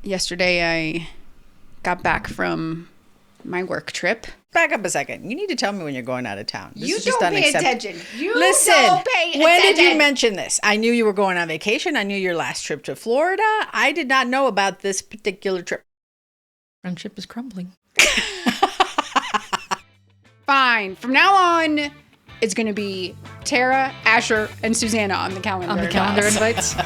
Yesterday I got back from my work trip. Back up a second. You need to tell me when you're going out of town. You don't pay attention. Listen, when did you mention this? I knew you were going on vacation. I knew your last trip to Florida. I did not know about this particular trip. Friendship is crumbling. Fine. From now on, it's going to be Tara, Asher, and Susanna on the calendar. On the calendar invites.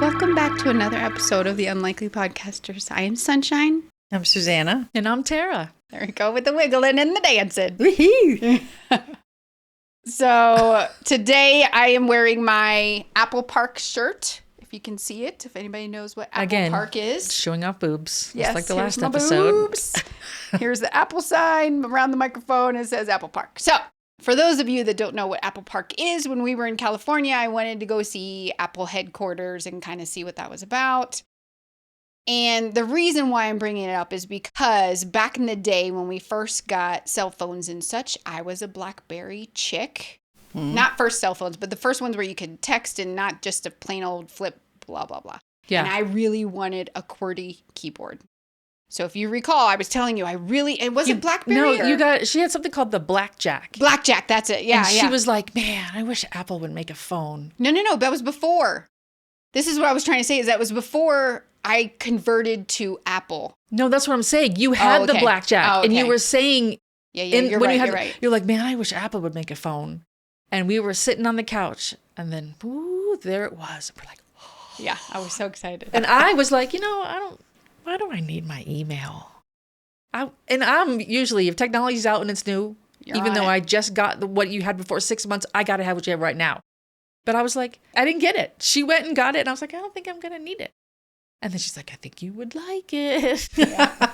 Welcome back to another episode of The Unlikely Podcasters. I am Sunshine. I'm Susanna. And I'm Tara. There we go with the wiggling and the dancing. Woohoo! So today I am wearing my Apple Park shirt. If you can see it, if anybody knows what Apple Park is. Showing off boobs. Yes, just like the here's last my episode. Boobs. Here's the Apple sign around the microphone. It says Apple Park. So for those of you that don't know what Apple Park is, when we were in California, I wanted to go see Apple headquarters and kind of see what that was about. And the reason why I'm bringing it up is because back in the day when we first got cell phones and such, I was a BlackBerry chick. Not first cell phones, but the first ones where you could text and not just a plain old flip, blah, blah, blah. Yeah. And I really wanted a QWERTY keyboard. So if you recall, I was telling you, it wasn't BlackBerry. No, she had something called the Blackjack. Blackjack, that's it. Yeah, and she was like, man, I wish Apple would make a phone. No, that was before. This is what I was trying to say, is that was before I converted to Apple. No, that's what I'm saying. You had the Blackjack, and you were saying, you're right. You're like, man, I wish Apple would make a phone. And we were sitting on the couch, and then, ooh, there it was. We're like, oh. Yeah, I was so excited. And I was like, why do I need my email? I'm usually, if technology's out and it's new, even though I just got what you had before 6 months, I got to have what you have right now. But I was like, I didn't get it. She went and got it, and I was like, I don't think I'm going to need it. And then she's like, I think you would like it. Yeah.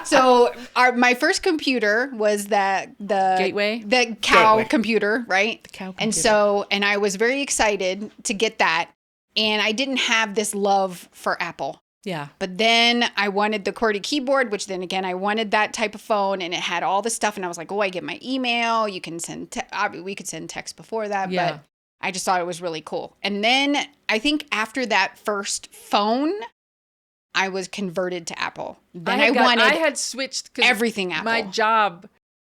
So my first computer was the Gateway? The cow computer, right? The cow computer. And I was very excited to get that. And I didn't have this love for Apple. Yeah. But then I wanted the QWERTY keyboard, which then again, I wanted that type of phone, and it had all the stuff. And I was like, I get my email. You can send, we could send text before that, but I just thought it was really cool. And then I think after that first phone, I was converted to Apple. Then I had switched everything Apple. My job,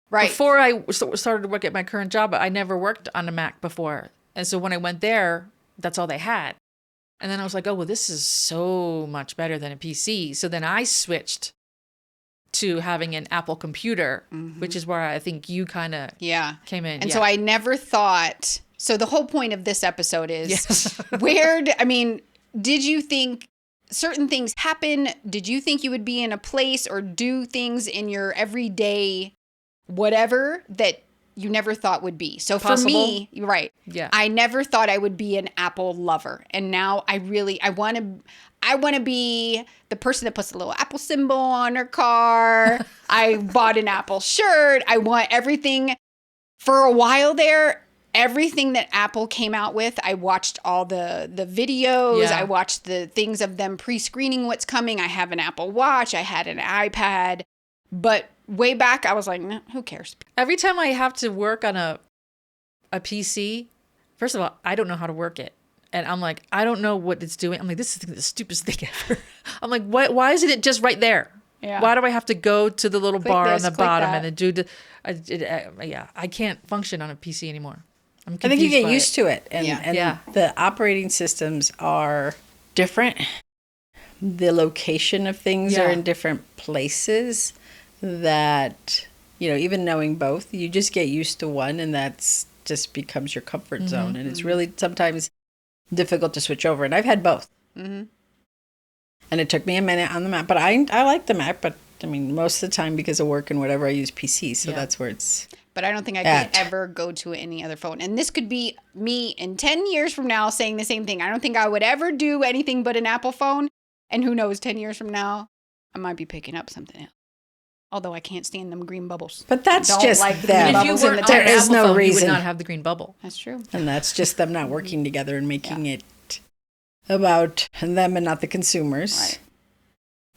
right? Before I started to work at my current job, I never worked on a Mac before, and so when I went there, that's all they had. And then I was like, oh well, this is so much better than a PC. So then I switched to having an Apple computer, which is where I think you kind of came in. And so I never thought. So the whole point of this episode is did you think certain things happen? Did you think you would be in a place or do things in your everyday whatever that you never thought would be? So for me, right. Yeah. I never thought I would be an Apple lover. And now I want to be the person that puts a little Apple symbol on her car. I bought an Apple shirt. I want everything. For a while there, everything that Apple came out with, I watched all the videos. Yeah. I watched the things of them pre-screening what's coming. I have an Apple Watch. I had an iPad. But way back, I was like, nah, who cares? Every time I have to work on a PC, first of all, I don't know how to work it. And I'm like, I don't know what it's doing. I'm like, this is the stupidest thing ever. I'm like, why isn't it just right there? Yeah. Why do I have to go to the little bar on the bottom that. and then do I can't function on a PC anymore. I think you get used to it. And the operating systems are different. The location of things are in different places that, even knowing both, you just get used to one and that's just becomes your comfort zone. And it's really sometimes difficult to switch over. And I've had both. Mm-hmm. And it took me a minute on the Mac. But I like the Mac, but most of the time because of work and whatever, I use PC. So that's where it's... But I don't think I could ever go to any other phone. And this could be me in 10 years from now saying the same thing. I don't think I would ever do anything but an Apple phone. And who knows, 10 years from now, I might be picking up something else. Although I can't stand them green bubbles. But that's just like them. If you weren't there is no phone, reason. You would not have the green bubble. That's true. And that's just them not working together and making it about them and not the consumers. Right.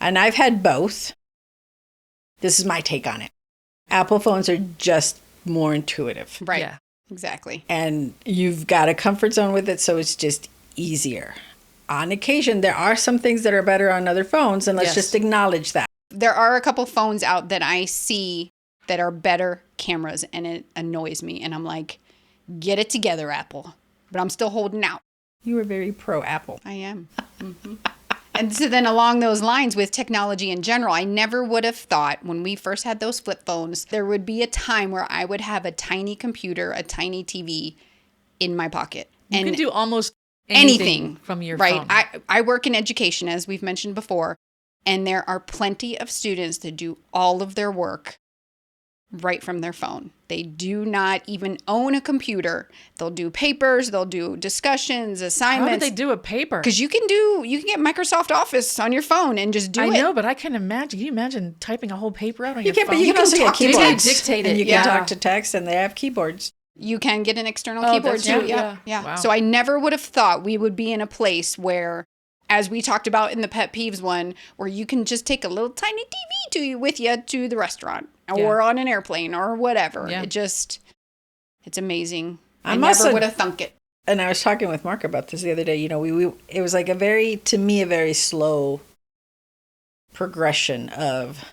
And I've had both. This is my take on it. Apple phones are just more intuitive. Right. Yeah. Exactly. And you've got a comfort zone with it, so it's just easier. On occasion, there are some things that are better on other phones, and let's just acknowledge that. There are a couple phones out that I see that are better cameras, and it annoys me. And I'm like, get it together, Apple. But I'm still holding out. You were very pro Apple. I am. Mm-hmm. And so then along those lines with technology in general, I never would have thought when we first had those flip phones, there would be a time where I would have a tiny computer, a tiny TV in my pocket. You can do almost anything from your phone. I work in education, as we've mentioned before, and there are plenty of students that do all of their work right from their phone. They do not even own a computer. They'll do papers, they'll do discussions, assignments. How do they do a paper? Because you can get Microsoft Office on your phone and just do it. I know, but I can imagine. Can you imagine typing a whole paper out on your phone? But you can also get keyboards. Dictate it. And you can talk to text, and they have keyboards. You can get an external keyboard too. Yeah. Wow. So I never would have thought we would be in a place where, as we talked about in the pet peeves one, where you can just take a little tiny TV with you to the restaurant or on an airplane or whatever. Yeah. It's amazing. I never would have thunk it. And I was talking with Mark about this the other day. You know, it was like a very slow progression of,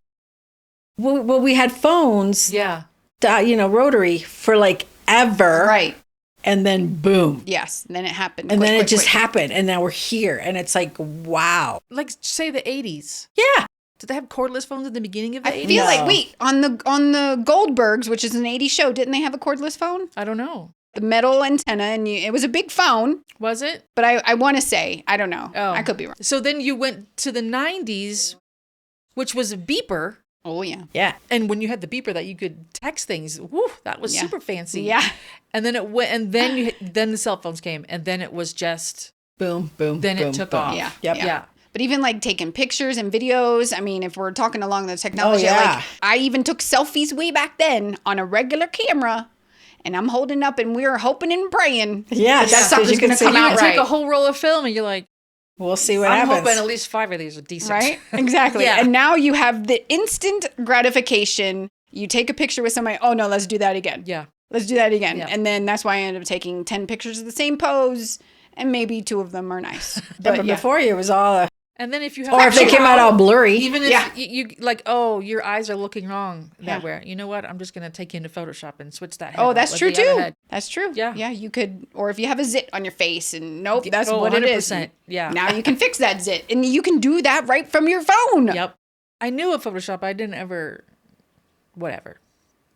well, we had phones. Yeah. Rotary for like ever. Right. And then boom. Yes. And then it happened. And then it just happened. And now we're here. And it's like, wow. Like, say the 80s. Yeah. Did they have cordless phones at the beginning of the 80s? I feel like, wait, on the Goldbergs, which is an 80s show, didn't they have a cordless phone? I don't know. The metal antenna, and it was a big phone. Was it? But I want to say, I don't know. Oh. I could be wrong. So then you went to the 90s, which was a beeper. Oh, yeah. Yeah. And when you had the beeper that you could text things, woo, that was super fancy. Yeah. And then it went, and then then the cell phones came, and then it was just boom, boom. Then boom, it took boom. off. Yeah. Yep. Yeah. But even like taking pictures and videos, I mean, if we're talking along the technology, like I even took selfies way back then on a regular camera, and I'm holding up, and we're hoping and praying that something's going to come out right. You take a whole roll of film, and you're like, we'll see what happens. I'm hoping at least 5 of these are decent. Right? Exactly. Yeah. And now you have the instant gratification. You take a picture with somebody, oh no, let's do that again. Yeah. Let's do that again. Yeah. And then that's why I ended up taking 10 pictures of the same pose, and maybe 2 of them are nice. But before you, it was all... And then if you have... Or if they came out all blurry. Even if you like, oh, your eyes are looking wrong that way. You know what? I'm just going to take you into Photoshop and switch that head. Oh, that's true too. Head. That's true. Yeah. Yeah, you could... Or if you have a zit on your face and nope, that's what 100%. It is. Yeah. Now you can fix that zit. And you can do that right from your phone. Yep. I knew of Photoshop. I didn't ever... Whatever.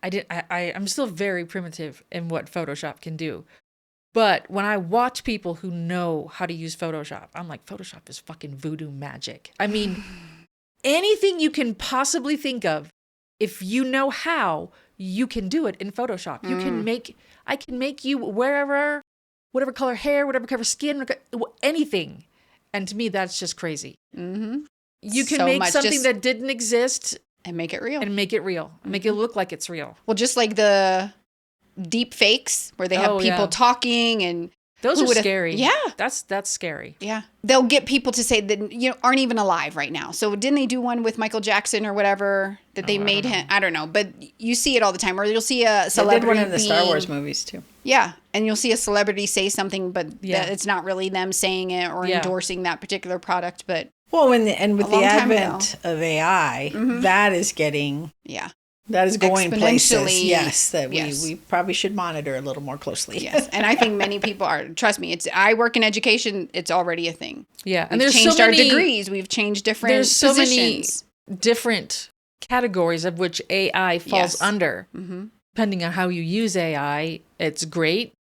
I'm still very primitive in what Photoshop can do. But when I watch people who know how to use Photoshop, I'm like, Photoshop is fucking voodoo magic. I mean, anything you can possibly think of, if you know how, you can do it in Photoshop. You can I can make you whatever color hair, whatever color skin, anything. And to me, that's just crazy. Mm-hmm. You can make something that didn't exist and make it real. Make it look like it's real. Well, just like the deep fakes where they have people talking, and those are scary. Yeah. That's scary. Yeah. They'll get people to say that aren't even alive right now. So didn't they do one with Michael Jackson or whatever that they made him? I don't know, but you see it all the time, or you'll see a celebrity. They did one in the Star Wars movies too. Yeah. And you'll see a celebrity say something, but it's not really them saying it or endorsing that particular product. But well, with the advent of AI, that is getting that is going places. Yes, that we probably should monitor a little more closely. Yes, and I think many people are. Trust me, I work in education. It's already a thing. Yeah, and we've changed our degrees. We've changed different. There's so positions. many different categories of which AI falls under. Mm-hmm. Depending on how you use AI, it's great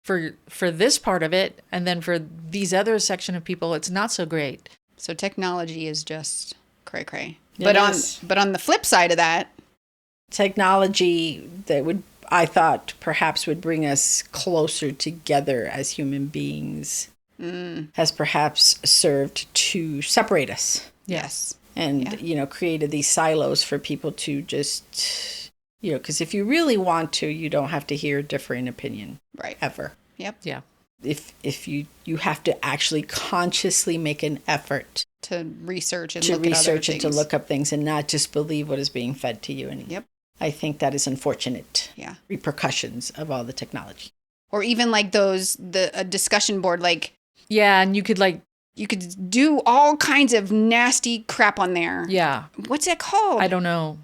for this part of it, and then for these other section of people, it's not so great. So technology is just cray cray. But on the flip side of that, technology that I thought perhaps would bring us closer together as human beings has perhaps served to separate us. Yes. And, created these silos for people to just, because if you really want to, you don't have to hear a differing opinion. Right. Ever. Yep. Yeah. If you have to actually consciously make an effort to research and to look up things and not just believe what is being fed to you. And yep. I think that is unfortunate. Yeah. Repercussions of all the technology. Or even like a discussion board, like. Yeah, and you could do all kinds of nasty crap on there. Yeah. What's it called? I don't know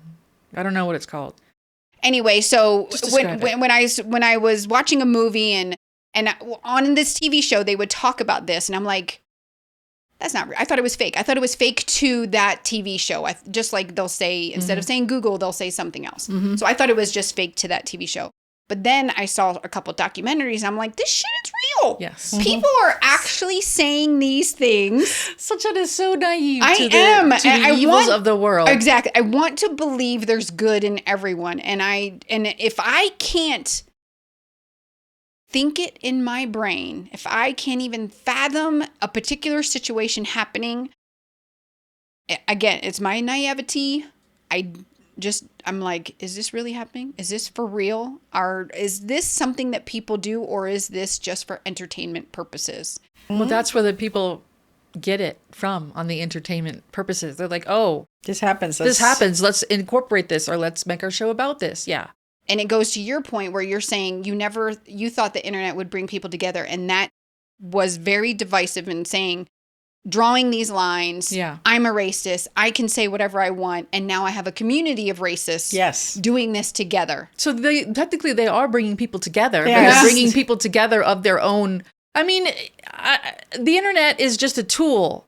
what it's called. Anyway, so when I was watching a movie and on this TV show, they would talk about this, and I'm like, that's not real. I thought it was fake. I thought it was fake to that TV show. Just like they'll say, instead of saying Google, they'll say something else. Mm-hmm. So I thought it was just fake to that TV show. But then I saw a couple documentaries, and I'm like, this shit is real. Yes. People are actually saying these things. Such is so naive to the evils of the world. Exactly. I want to believe there's good in everyone. And if I can't think it in my brain, if I can't even fathom a particular situation happening, again, it's my naivety. I'm like, is this really happening? Is this for real? Is this something that people do, or is this just for entertainment purposes? Well, that's where the people get it from, on the entertainment purposes. They're like, oh, this happens. Let's incorporate this, or let's make our show about this. Yeah. And it goes to your point where you're saying you thought the internet would bring people together. And that was very divisive in saying, drawing these lines. Yeah. I'm a racist. I can say whatever I want. And now I have a community of racists doing this together. So technically they are bringing people together. They're bringing people together of their own. I mean, the internet is just a tool.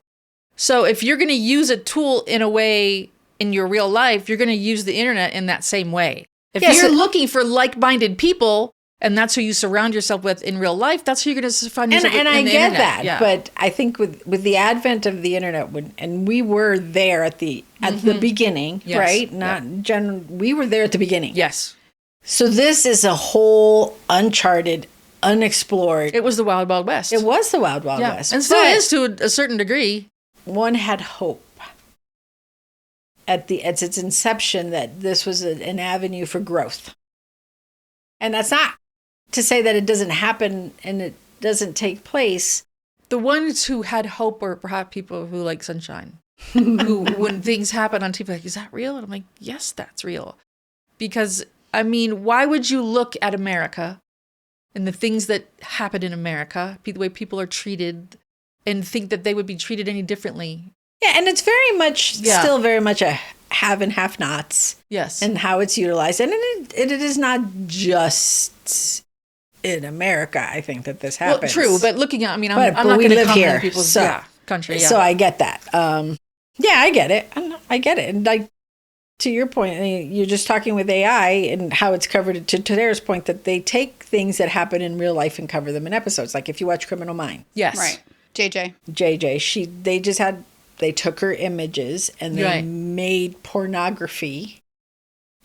So if you're going to use a tool in a way in your real life, you're going to use the internet in that same way. If you're looking for like-minded people, and that's who you surround yourself with in real life, that's who you're going to find yourself with in the internet. And I get that, yeah. But I think with the advent of the internet, and we were there at the beginning, right? We were there at the beginning. Yes. So this is a whole uncharted, unexplored. It was the Wild Wild West. It was the Wild Wild West. And still is to a certain degree. One had hope at its inception that this was an avenue for growth. And that's not to say that it doesn't happen and it doesn't take place. The ones who had hope were perhaps people who like sunshine. Who, when things happen on TV, like, is that real? And I'm like, yes, that's real. Because, I mean, why would you look at America and the things that happen in America, the way people are treated, and think that they would be treated any differently? Yeah, and it's very much, still very much a have and have-nots. Yes. And how it's utilized. And it is not just in America, I think, that this happens. Well, true, but looking at, I mean, I'm not going to comment on people's country. Yeah. So I get that. I get it. I get it. And to your point, you're just talking with AI and how it's covered, to Tara's point, that they take things that happen in real life and cover them in episodes. Like if you watch Criminal Minds. Yes. Right. JJ, they took her images and they made pornography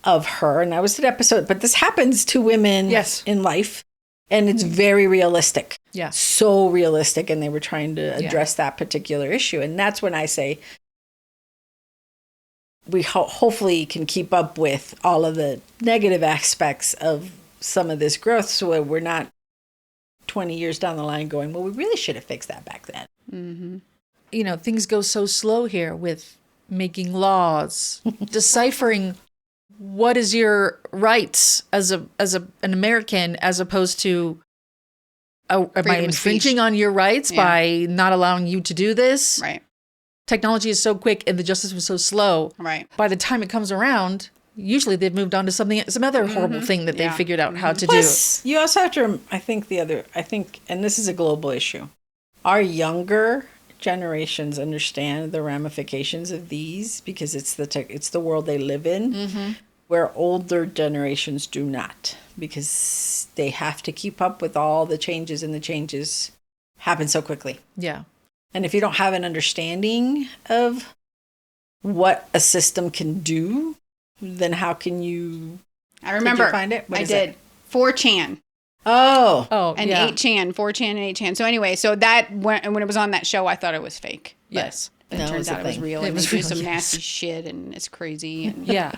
of her. And that was an episode. But this happens to women in life. And it's very realistic. Yeah. So realistic. And they were trying to address that particular issue. And that's when I say we hopefully can keep up with all of the negative aspects of some of this growth. So we're not 20 years down the line going, well, we really should have fixed that back then. Mm-hmm. You know, things go so slow here with making laws, deciphering what is your rights as an American, as opposed to, am I infringing on your rights by not allowing you to do this? Right. Technology is so quick and the justice was so slow. Right. By the time it comes around, usually they've moved on to some other horrible thing that they figured out how to Plus, do. You also have to, I think, and this is a global issue, our younger generations understand the ramifications of these because it's the world they live in, where older generations do not, because they have to keep up with all the changes, and the changes happen so quickly. Yeah. And if you don't have an understanding of what a system can do, then how can you? I remember. Find it? I did. 4chan. Oh, and 8chan, 4chan and 8chan. So anyway, so that when it was on that show, I thought it was fake. Yes. But it turns out it was real. It was real, some nasty shit, and it's crazy. And yeah.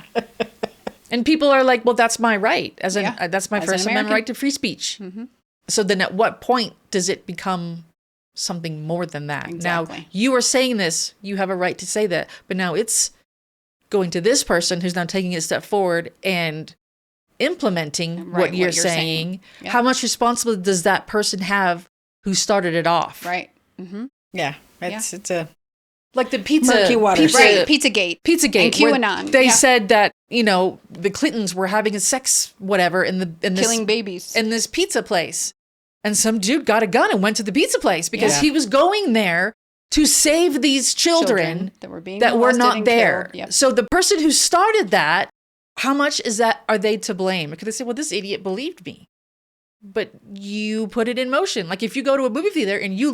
And people are like, well, that's my right. That's my First Amendment right to free speech. Mm-hmm. So then at what point does it become something more than that? Exactly. Now, you are saying this, you have a right to say that, but now it's going to this person who's now taking it a step forward and implementing what you're saying. Yep. How much responsibility does that person have who started it off? Right. Mm-hmm. Yeah. It's a like the pizza, murky waters. Right. Pizzagate. And QAnon. They said that, the Clintons were having a sex whatever killing babies in this pizza place. And some dude got a gun and went to the pizza place because he was going there to save these children that were not there. Yep. So the person who started that, how much are they to blame? Because they say, well, this idiot believed me. But you put it in motion. Like if you go to a movie theater and you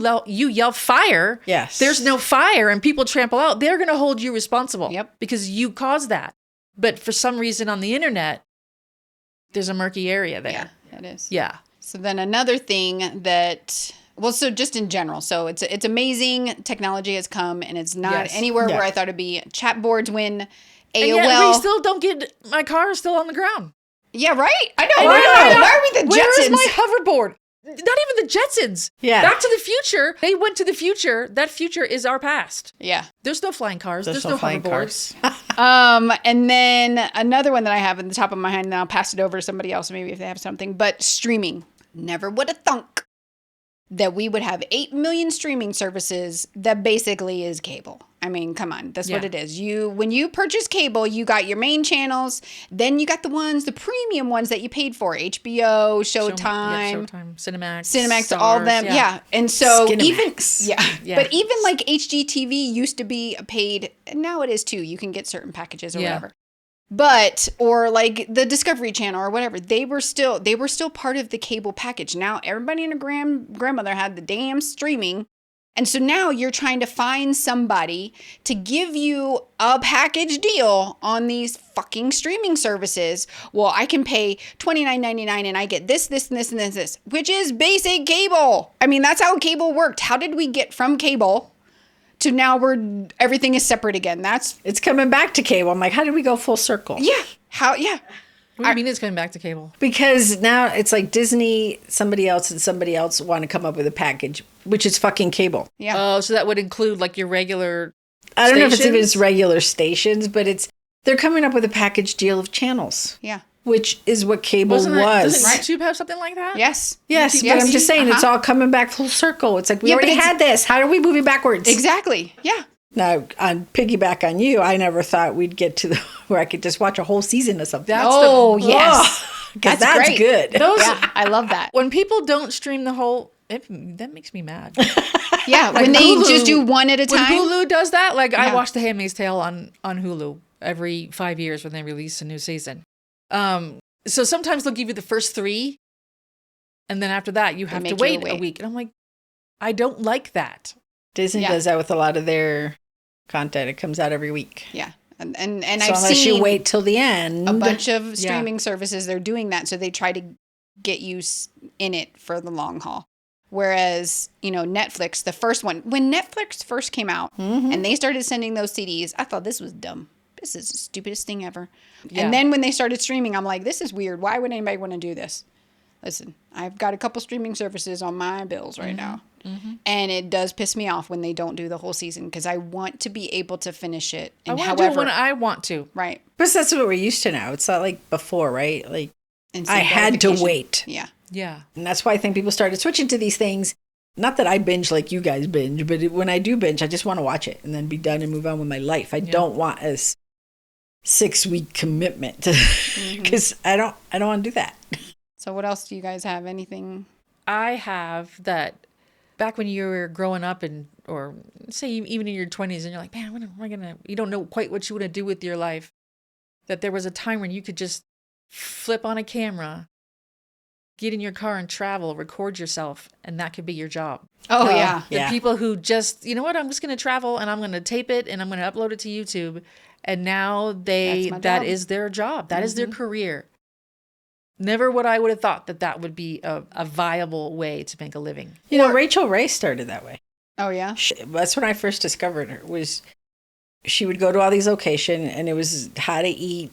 yell fire, there's no fire and people trample out, they're going to hold you responsible because you caused that. But for some reason on the internet, there's a murky area there. Yeah, it is. Yeah. So then another thing so just in general, so it's amazing. Technology has come and it's not anywhere where I thought it'd be. Chat boards win. AOL. And yet we still don't get, my car is still on the ground. Yeah, right? I know. Why are we the Jetsons? Where is my hoverboard? Not even the Jetsons. Yeah. Back to the Future. They went to the future. That future is our past. Yeah. There's no flying cars. There's no flying hoverboards. And then another one that I have in the top of my head, and I'll pass it over to somebody else maybe if they have something, but streaming. Never would have thunk that we would have 8 million streaming services that basically is cable. I mean, come on. That's what it is. When you purchase cable, you got your main channels. Then you got the premium ones that you paid for. HBO, Showtime. Cinemax, Stars, all of them. Yeah. And so Skinemax. But even like HGTV used to be paid. And now it is too. You can get certain packages or whatever. But, or like the Discovery Channel or whatever, they were still part of the cable package. Now everybody and their grandmother had the damn streaming. And so now you're trying to find somebody to give you a package deal on these fucking streaming services. Well, I can pay $29.99 and I get this, and this, which is basic cable. I mean, that's how cable worked. How did we get from cable to now everything is separate again? It's coming back to cable. I'm like, how did we go full circle? Yeah. How? Yeah. What do you mean it's coming back to cable? Because now it's like Disney, somebody else want to come up with a package, which is fucking cable. Yeah. Oh, so that would include like your regular I don't know if it's even regular stations, but they're coming up with a package deal of channels. Yeah. Which is what cable was. Doesn't YouTube have something like that? Yes. Yes, but I'm just saying it's all coming back full circle. It's like we already had this. How are we moving backwards? Exactly. Yeah. Now, on piggyback on you, I never thought we'd get to where I could just watch a whole season of something. Yes. That's great. Good. I love that. When people don't stream the whole, that makes me mad. Yeah, like when they just do one at a time. When Hulu does that, like I watch The Handmaid's Tale on Hulu every 5 years when they release a new season. So sometimes they'll give you the first 3, and then after that you have to wait a week. And I'm like, I don't like that. Disney does that with a lot of their content. It comes out every week. Yeah. And so I've unless seen you wait till the end. A bunch of streaming services, they're doing that. So they try to get you in it for the long haul. Whereas, Netflix, the first one, when Netflix first came out and they started sending those CDs, I thought this was dumb. This is the stupidest thing ever. Yeah. And then when they started streaming, I'm like, this is weird. Why would anybody want to do this? Listen, I've got a couple streaming services on my bills right now. Mm-hmm. And it does piss me off when they don't do the whole season because I want to be able to finish it. And I want to do it when I want to. Right. But that's what we're used to now. It's not like before, right? Like I had to wait. Yeah. Yeah. And that's why I think people started switching to these things. Not that I binge like you guys binge, but when I do binge, I just want to watch it and then be done and move on with my life. I don't want a 6-week commitment because I don't want to do that. So what else do you guys have? Anything? I have that back when you were growing up or say even in your 20s and you're like, man, when am I gonna, you don't know quite what you want to do with your life. That there was a time when you could just flip on a camera, get in your car and travel, record yourself, and that could be your job. Oh, yeah. The people who just, you know what, I'm just going to travel and I'm going to tape it and I'm going to upload it to YouTube. And now that is their job. That is their career. Never would I have thought that would be a viable way to make a living. Rachel Ray started that way. Oh, yeah? That's when I first discovered her, was she would go to all these locations and it was how to eat,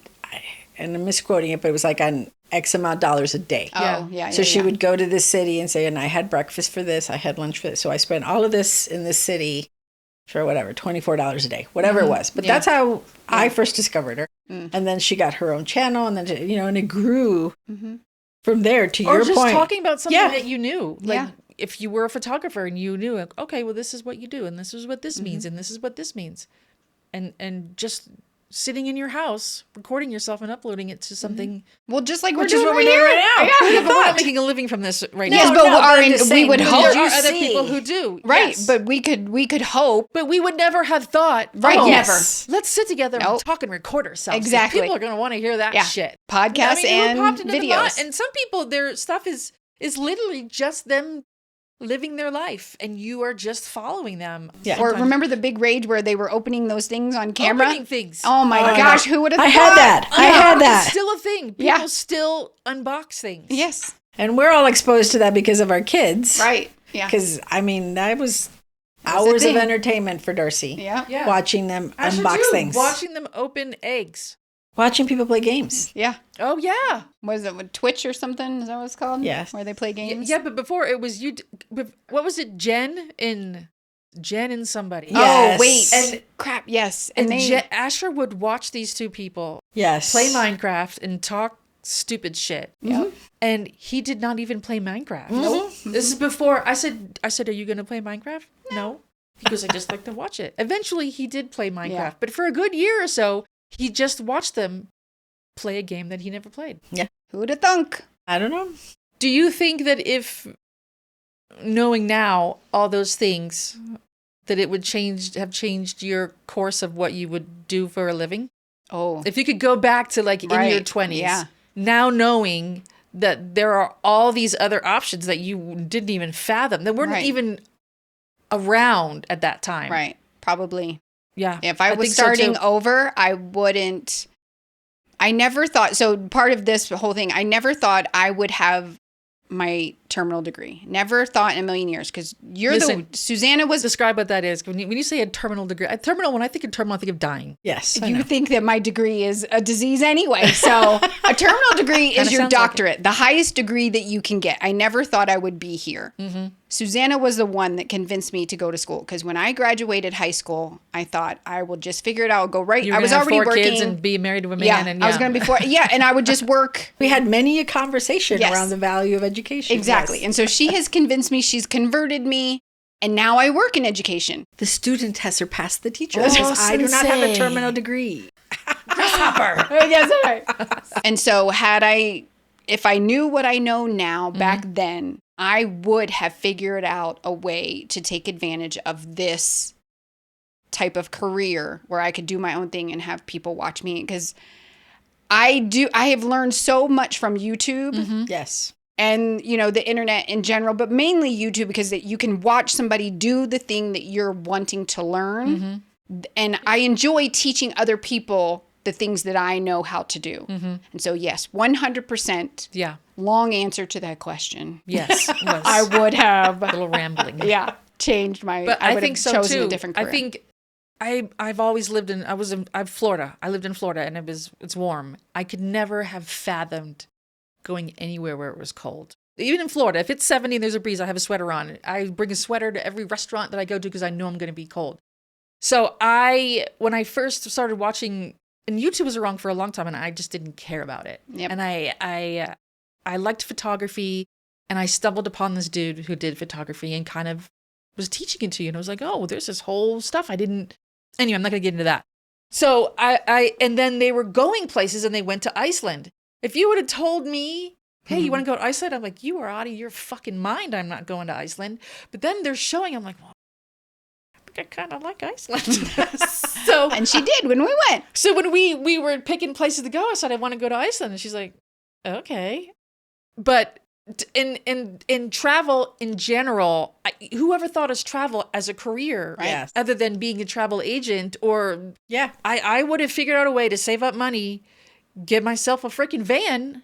and I'm misquoting it, but it was like on X amount of dollars a day. Oh, yeah. So she would go to this city and say, and I had breakfast for this, I had lunch for this. So I spent all of this in this city for whatever, $24 a day, whatever it was. But that's how I first discovered her. And then she got her own channel, and then, and it grew from there, to your point. Or just talking about something that you knew. Like if you were a photographer and you knew, like, okay, well, this is what you do, and this is what this means, and this is what this means. And just sitting in your house, recording yourself and uploading it to something. Well, just like Which is what we're doing right now. Yeah, but we're not making a living from this right Yes, now. but we would hope. There are other people who do. Right, Yes. but we could hope. But we would never have thought, Right, never. Let's sit together and talk and record ourselves. Exactly. People are going to want to hear that shit. Podcasts and who popped into the videos. mind? And some people, their stuff is literally just them living their life, and you are just following them. Yeah. Or remember the big rage where they were opening those things on camera? Opening things. Oh my gosh, who would have thought? I had that. I had that. It's still a thing. People still unbox things. Yes. And we're all exposed to that because of our kids. Right. Yeah. Because, that was hours of entertainment for Darcy. Yeah. Watching them As you unbox do, things. Watching them open eggs. Watching people play games. Yeah. Oh, yeah. Was it with Twitch or something? Is that what it's called? Yes. Where they play games? Yeah, but before it was you. What was it? Jen and somebody. Yes. Oh, wait. And crap. Yes. And Asher would watch these two people Yes. play Minecraft and talk stupid shit. Yeah. And he did not even play Minecraft. Nope. This is before I said, are you going to play Minecraft? No. He goes, I just like to watch it. Eventually he did play Minecraft, but for a good year or so, he just watched them play a game that he never played. Yeah. Who'd have thunk? I don't know. Do you think that if knowing now all those things, that it would have changed your course of what you would do for a living? Oh. If you could go back to like in your 20s, now knowing that there are all these other options that you didn't even fathom, that weren't even around at that time. Right. Probably. Yeah. If I was starting over, I wouldn't. I never thought. So part of this whole thing, I never thought I would have my terminal degree. Never thought in a million years, because Susanna was. Describe what that is. When you say a terminal degree, when I think of terminal, I think of dying. Yes. You think that my degree is a disease anyway. So a terminal degree is your doctorate, the highest degree that you can get. I never thought I would be here. Mm-hmm. Susanna was the one that convinced me to go to school, because when I graduated high school, I thought I will just figure it out. Go right. I was already working. Kids and be married to a man. I was going to be and I would just work. We had many a conversation around the value of education. Exactly. Yes. And so she has convinced me, she's converted me, and now I work in education. The student has surpassed the teacher, because I do not have a terminal degree. Grasshopper. Yes, right. And so if I knew what I know now back then, I would have figured out a way to take advantage of this type of career where I could do my own thing and have people watch me. Because I have learned so much from YouTube. Mm-hmm. Yes. And, the internet in general, but mainly YouTube, because you can watch somebody do the thing that you're wanting to learn. Mm-hmm. And I enjoy teaching other people the things that I know how to do. Mm-hmm. And so, yes, 100%. Yeah. Long answer to that question. Yes. I would have. A little rambling. Yeah. Changed my, but I think have so chosen too. a different career. I think I've always lived I'm Florida. I lived in Florida, and it's warm. I could never have fathomed going anywhere where it was cold. Even in Florida, if it's 70 and there's a breeze, I have a sweater on. I bring a sweater to every restaurant that I go to because I know I'm going to be cold. So when I first started watching, and YouTube was around for a long time, and I just didn't care about it. Yep. And I liked photography, and I stumbled upon this dude who did photography and kind of was teaching it to you. And I was like, oh, there's this whole stuff anyway, I'm not going to get into that. So and then they were going places, and they went to Iceland. If you would have told me, hey, you want to go to Iceland? I'm like, you are out of your fucking mind. I'm not going to Iceland. But then they're showing, I'm like, well, I think I kind of like Iceland. And she did when we went. So when we were picking places to go, I said, I want to go to Iceland. And she's like, okay. But in travel in general, whoever thought of travel as a career, right? Yes. Other than being a travel agent, or I would have figured out a way to save up money, get myself a freaking van.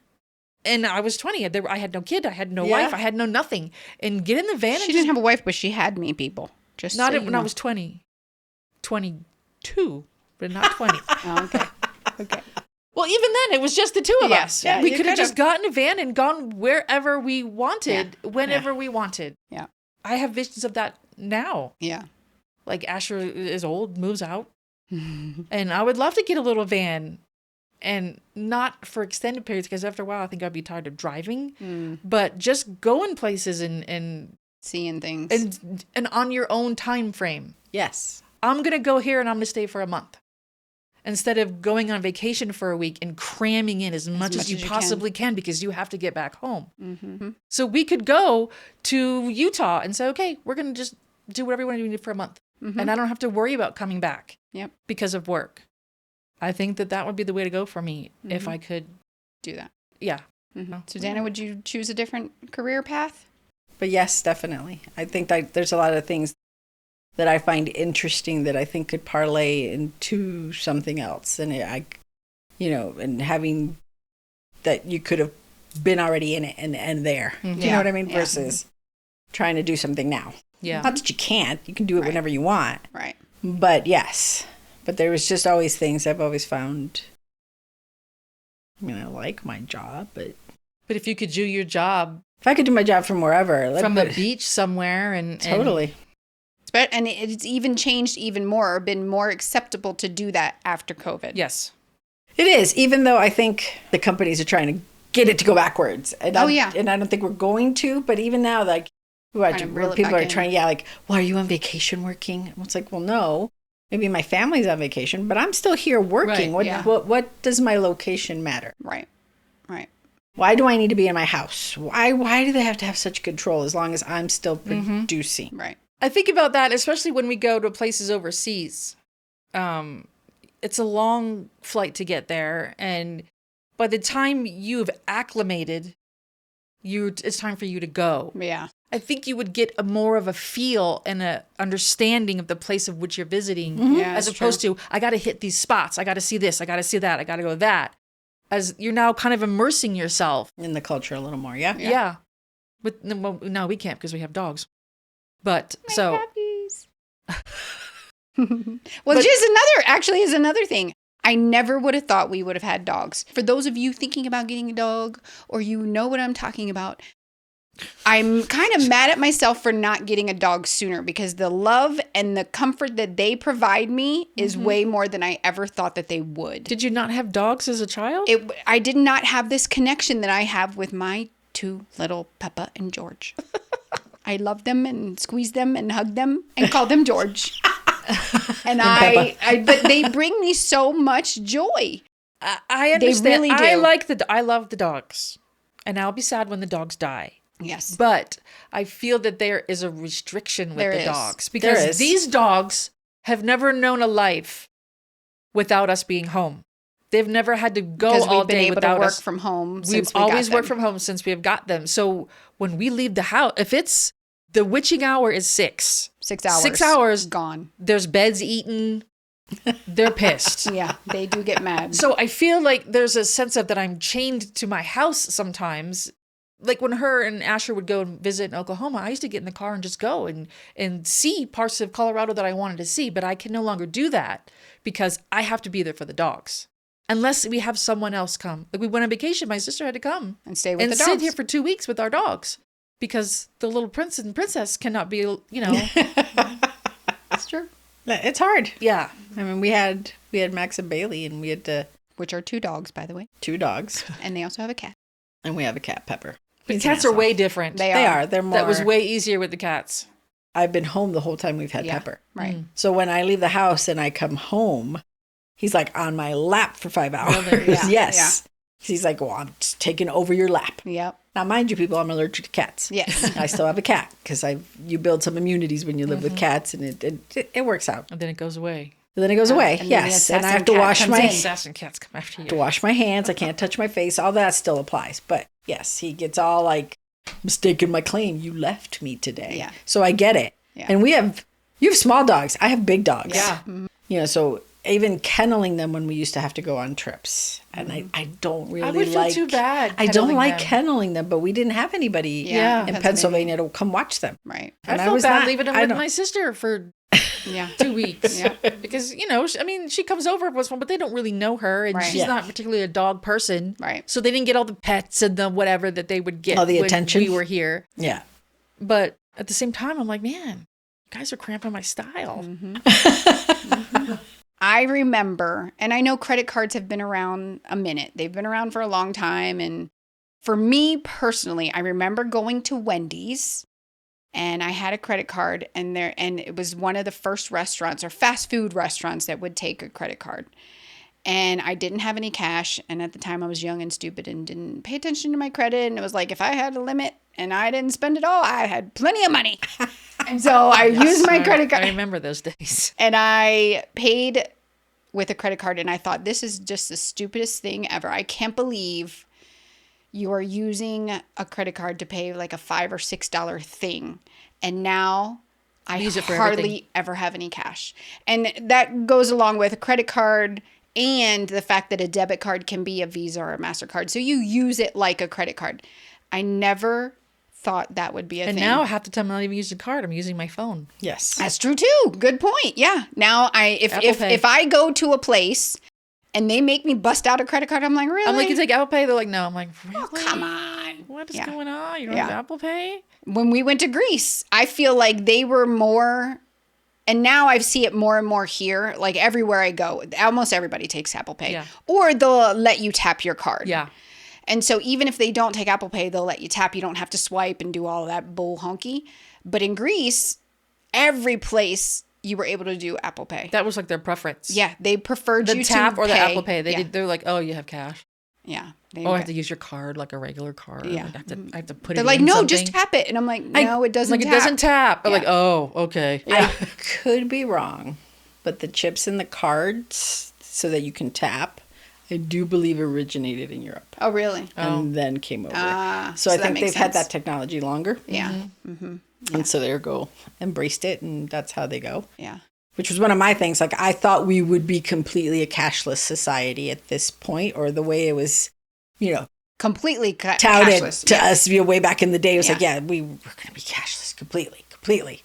And I was 20. I had no kid. I had no wife. I had no nothing. And get in the van. She didn't have a wife, but she had me, people. Just not when I was 20. 22, but not 20. Oh, okay. Okay. Well, even then, it was just the two of us. Yeah, we could have just gotten a van and gone wherever we wanted, whenever we wanted. Yeah. I have visions of that now. Yeah. like Asher is old, moves out. And I would love to get a little van, and not for extended periods, because after a while I think I'd be tired of driving, but just going places and seeing things and on your own time frame. Yes. I'm going to go here and I'm going to stay for a month, instead of going on vacation for a week and cramming in as much as you possibly can because you have to get back home. Mm-hmm. So we could go to Utah and say, okay, we're going to just do whatever we want to do for a month. Mm-hmm. And I don't have to worry about coming back because of work. I think that would be the way to go for me if I could do that. Yeah. Mm-hmm. Susanna, would you choose a different career path? But yes, definitely. I think that there's a lot of things that I find interesting that I think could parlay into something else. And and having that you could have been already in it and there. Mm-hmm. Do you know what I mean? Versus trying to do something now. Yeah. Not that you can't. You can do it whenever you want. Right. But yes. But there was just always things I've always found. I mean, I like my job, but if you could do your job, if I could do my job from wherever, from a beach somewhere, and totally. And it's even changed even more, or been more acceptable to do that after COVID. Yes, it is. Even though I think the companies are trying to get it to go backwards. And and I don't think we're going to. But even now, like people are trying, like, well, are you on vacation working? And it's like, well, no. Maybe my family's on vacation, but I'm still here working. Right, what does my location matter? Right. Right. Why do I need to be in my house? Why do they have to have such control as long as I'm still producing? Right. I think about that, especially when we go to places overseas. It's a long flight to get there, and by the time you've acclimated, it's time for you to go. Yeah. I think you would get more of a feel and a understanding of the place of which you're visiting, as opposed to, I got to hit these spots. I got to see this. I got to see that. I got to go that. As you're now kind of immersing yourself in the culture a little more. Yeah. Yeah. But no, we can't because we have dogs. But puppies. Well, is another thing. I never would have thought we would have had dogs. For those of you thinking about getting a dog, or you know what I'm talking about, I'm kind of mad at myself for not getting a dog sooner, because the love and the comfort that they provide me is way more than I ever thought that they would. Did you not have dogs as a child? I did not have this connection that I have with my two little Peppa and George. I love them and squeeze them and hug them and call them George. And but they bring me so much joy. I understand. They really do. I love the dogs, and I'll be sad when the dogs die. Yes. But I feel that there is a restriction with the dogs, because these dogs have never known a life without us being home. They've never had to go all day without us. We've been able to work from home. We've always worked from home since we have got them. So when we leave the house, if it's the witching hour is 6. 6 hours. 6 hours gone. There's beds eaten. They're pissed. Yeah, they do get mad. So I feel like there's a sense of that I'm chained to my house sometimes. Like when her and Asher would go and visit in Oklahoma, I used to get in the car and just go and see parts of Colorado that I wanted to see, but I can no longer do that because I have to be there for the dogs. Unless we have someone else come. Like we went on vacation, my sister had to come and stay with the dogs. And sit here for 2 weeks with our dogs, because the little prince and princess cannot be, That's true. It's hard. Yeah. I mean, we had Max and Bailey, and we had to... Which are 2 dogs, by the way. 2 dogs. And they also have a cat. And we have a cat, Pepper. But cats are way different. They are. They're more... That was way easier with the cats. I've been home the whole time we've had Pepper. Right. Mm. So when I leave the house and I come home, he's like on my lap for 5 hours. Yeah. Yes. Yeah. He's like, well, I'm just taking over your lap. Yep. Now, mind you, people, I'm allergic to cats. Yes. I still have a cat because you build some immunities when you live with cats, and it works out. And then it goes away. And then it goes away. Yes. And I have to wash my assassin cats come after you. To wash my hands. I can't touch my face. All that still applies. But yes, he gets all like mistaken my claim. You left me today. Yeah. So I get it. Yeah. And you have small dogs. I have big dogs. Yeah. Mm-hmm. So even kenneling them when we used to have to go on trips. And I don't really like... I would feel too bad. I don't like kenneling them, but we didn't have anybody in Pennsylvania to come watch them. Right. I felt bad leaving them with my sister for 2 weeks. Yeah. Because, she comes over once in a while, but they don't really know her. And she's not particularly a dog person. Right. So they didn't get all the pets and the whatever that they would get all the attention. We were here. Yeah. But at the same time, I'm like, man, guys are cramping my style. I remember, and I know credit cards have been around a minute. They've been around for a long time. And for me personally, I remember going to Wendy's and I had a credit card and it was one of the first restaurants or fast food restaurants that would take a credit card. And I didn't have any cash. And at the time I was young and stupid and didn't pay attention to my credit. And it was like, if I had a limit and I didn't spend it all, I had plenty of money. And so I used my credit card. I remember those days. And I paid with a credit card. And I thought, this is just the stupidest thing ever. I can't believe you are using a credit card to pay like a $5 or $6 thing. And now I hardly ever have any cash. And that goes along with a credit card and the fact that a debit card can be a Visa or a MasterCard. So you use it like a credit card. I never thought that would be a thing. And now half the time I'm not even using a card. I'm using my phone. Yes. That's true too. Good point. Yeah. Now if I go to a place and they make me bust out a credit card, I'm like, really? I'm like, you take Apple Pay? They're like, no. I'm like, really? Oh, come on. What is going on? You don't have Apple Pay? When we went to Greece, I feel like they were more, and now I see it more and more here. Like everywhere I go, almost everybody takes Apple Pay. Yeah. Or they'll let you tap your card. Yeah. And so even if they don't take Apple Pay, they'll let you tap. You don't have to swipe and do all of that bull honky. But in Greece, every place you were able to do Apple Pay. That was like their preference. Yeah, they preferred the you tap to or pay. the Apple Pay. They're like, oh, you have cash. Yeah. Oh, I have to use your card like a regular card. Yeah. I have to put They're it like, in no, something. just tap it. And I'm like, no, it doesn't like, tap. it doesn't tap. I'm Yeah. like, oh, okay. I could be wrong, but the chips in the cards so that you can tap, I do believe originated in Europe. Oh, really? And then came over. So I that think makes they've had sense. that technology longer. Yeah. And so there go, embraced it, and that's how they go. Yeah. Which was one of my things. Like, I thought we would be completely a cashless society at this point, or the way it was, Completely touted cashless. to us way back in the day. It was Yeah. like, we're going to be cashless completely.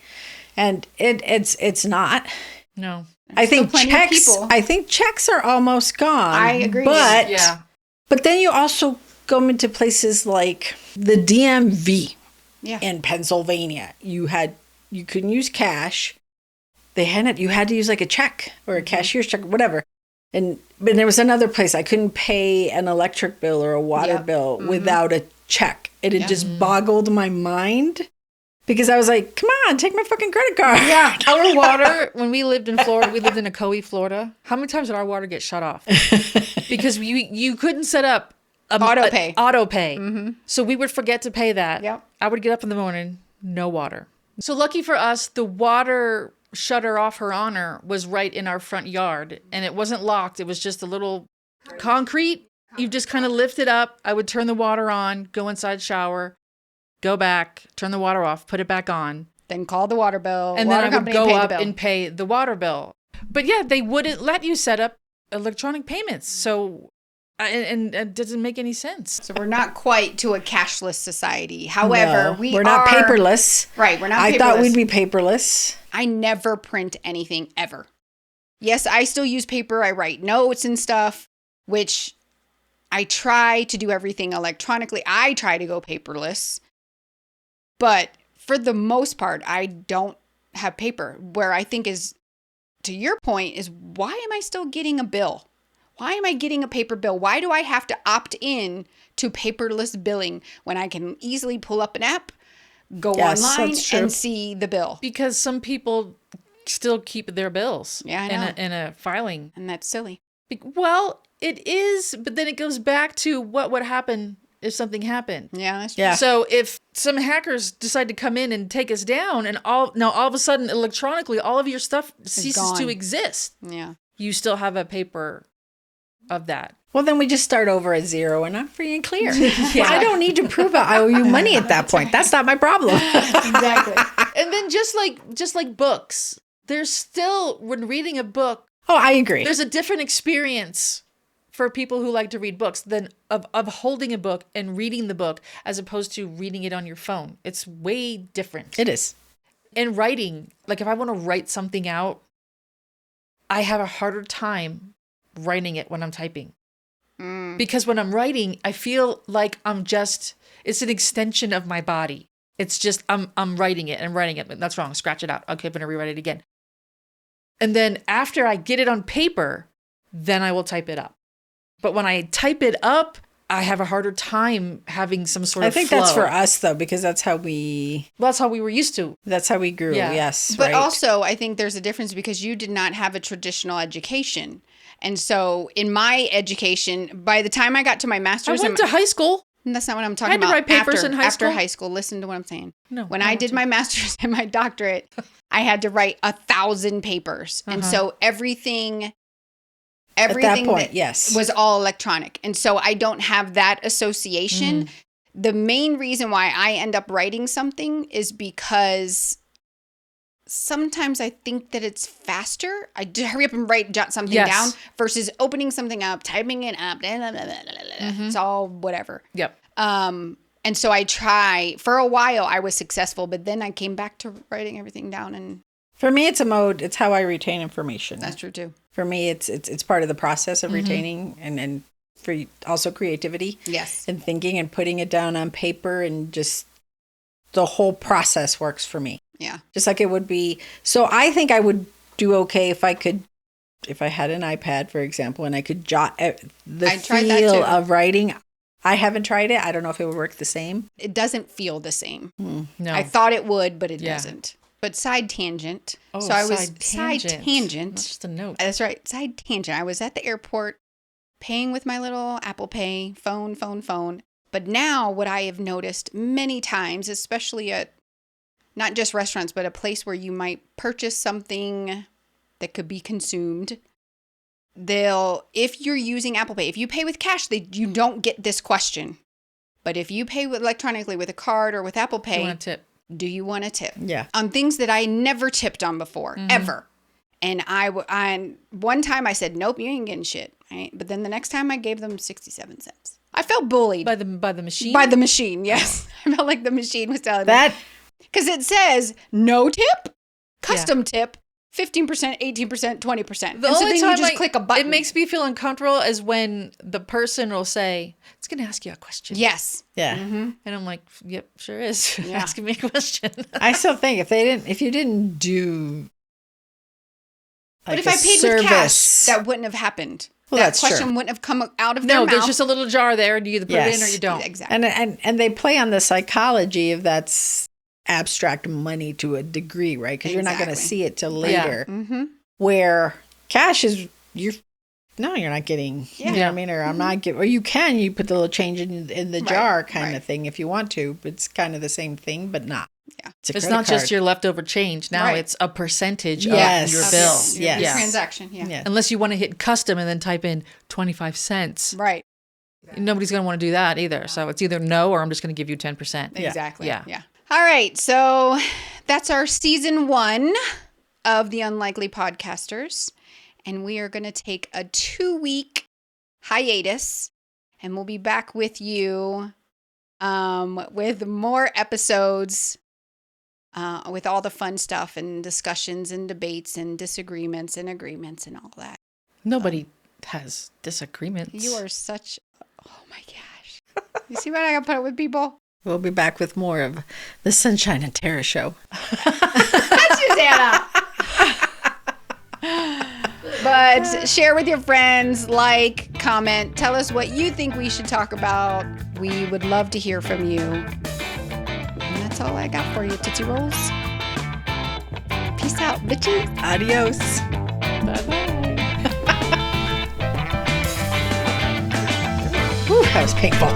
And it's not. No. I think plenty of checks. people. I think checks are almost gone. I agree. But Yeah. but then you also go into places like the DMV Yeah. in Pennsylvania. You couldn't use cash. You had to use like a check or a cashier's check, whatever. But there was another place I couldn't pay an electric bill or a water bill without a check. It just boggled my mind. Because I was like, come on, take my fucking credit card. Yeah. Our water, when we lived in Florida, we lived in Ocoee, Florida. How many times did our water get shut off? Because you couldn't set up Auto pay. Auto pay. So we would forget to pay that. Yep. I would get up in the morning, no water. So lucky for us, the water shutter off her honor was right in our front yard. And it wasn't locked. It was just a little concrete. You just kind of lift it up. I would turn the water on, go inside, shower, go back, turn the water off, put it back on. Then call the water bill. And water then I would company, go pay the up bill. and pay the water bill. But yeah, they wouldn't let you set up electronic payments. So, and it doesn't make any sense. So we're not quite to a cashless society. However, we're not paperless. Right, we're not paperless. I thought we'd be paperless. I never print anything ever. Yes, I still use paper. I write notes and stuff, which I try to do everything electronically. I try to go paperless. But for the most part, I don't have paper. Where I think is, to your point, is why am I still getting a bill? Why am I getting a paper bill? Why do I have to opt in to paperless billing when I can easily pull up an app, go online, and see the bill? Because some people still keep their bills in a filing. And that's silly. Well, it is, but then it goes back to what would happen if something happened. Yeah, that's true. Yeah. So if some hackers decide to come in and take us down, and all of a sudden electronically all of your stuff ceases to exist. Yeah. You still have a paper of that. Well, then we just start over at zero and I'm free and clear. I don't need to prove I owe you money at that point. That's not my problem. Exactly. And then just like books, there's still, when reading a book, Oh, I agree. there's a different experience for people who like to read books than of holding a book and reading the book as opposed to reading it on your phone. It's way different. It is. And writing, like if I want to write something out, I have a harder time writing it when I'm typing. Because when I'm writing, I feel like it's an extension of my body. It's just I'm writing it and writing it. That's wrong. Scratch it out. Okay, I'm gonna rewrite it again. And then after I get it on paper, then I will type it up. But when I type it up, I have a harder time having some sort of flow. I think that's for us, though, because that's how we were used to. That's how we grew, yes. But also, I think there's a difference because you did not have a traditional education. And so in my education, by the time I got to my master's... I went to high school. That's not what I'm talking about. I had to write papers in high school. After high school, listen to what I'm saying. No, when I did my master's and my doctorate, I had to write 1,000 papers. And so everything at that point, was all electronic. And so I don't have that association. The main reason why I end up writing something is because sometimes I think that it's faster. I hurry up and jot something down versus opening something up, typing it up. Blah, blah, blah, blah, blah. It's all whatever. Yep. And so I try. For a while, I was successful, but then I came back to writing everything down. And for me, it's a mode. It's how I retain information. That's true too. For me, it's part of the process of retaining and for also creativity. Yes. And thinking and putting it down on paper and just the whole process works for me. Yeah. Just like it would be. So I think I would do okay if I had an iPad, for example, and I could jot the feel of writing. I haven't tried it. I don't know if it would work the same. It doesn't feel the same. No. I thought it would, but it doesn't. But side tangent. Oh, so I was side tangent. That's just a note. That's right. Side tangent. I was at the airport paying with my little Apple Pay phone. But now what I have noticed many times, especially at not just restaurants, but a place where you might purchase something that could be consumed, if you're using Apple Pay, if you pay with cash, you don't get this question. But if you pay electronically with a card or with Apple Pay, do you want a tip? Do you want a tip? Yeah. On things that I never tipped on before, ever. And one time I said, nope, you ain't getting shit. Right? But then the next time I gave them 67 cents. I felt bullied. By the machine? By the machine, yes. I felt like the machine was telling me. Because it says no tip, custom tip, 15%, 18%, 20%. The only time you just click a button. It makes me feel uncomfortable is when the person will say, it's going to ask you a question. Yes. Yeah. And I'm like, yep, sure is. Asking me a question. I still think if you didn't do but if I paid with cash, that wouldn't have happened. Well, that question wouldn't have come out of their mouth. No, there's just a little jar there, and you either put it in or you don't. Exactly. And they play on the psychology of that's abstract money to a degree, right? Because you're not going to see it till later. Yeah. Where cash is you're not getting. You know what I mean? Or I'm not getting. Or you put the little change in the jar kind of thing if you want to. But it's kind of the same thing, but not. Yeah. It's not just your leftover change. Now it's a percentage of your bill. Yes. Transaction. Yeah. Yes. Unless you want to hit custom and then type in 25 cents. Right. Nobody's going to want to do that either. So it's either no or I'm just going to give you 10%. Exactly. Yeah. All right. So that's our season 1 of the Unlikely Podcasters. And we are going to take a 2-week hiatus. And we'll be back with you with more episodes. With all the fun stuff and discussions and debates and disagreements and agreements and all that. Nobody has disagreements. You are such... Oh, my gosh. You see what I got to put up with people? We'll be back with more of the Sunshine and Tara Show. That's Susanna. But share with your friends, comment, tell us what you think we should talk about. We would love to hear from you. That's all I got for you, Tootsie Rolls. Peace out, bitches. Adios. Bye-bye. Whew, that was painful.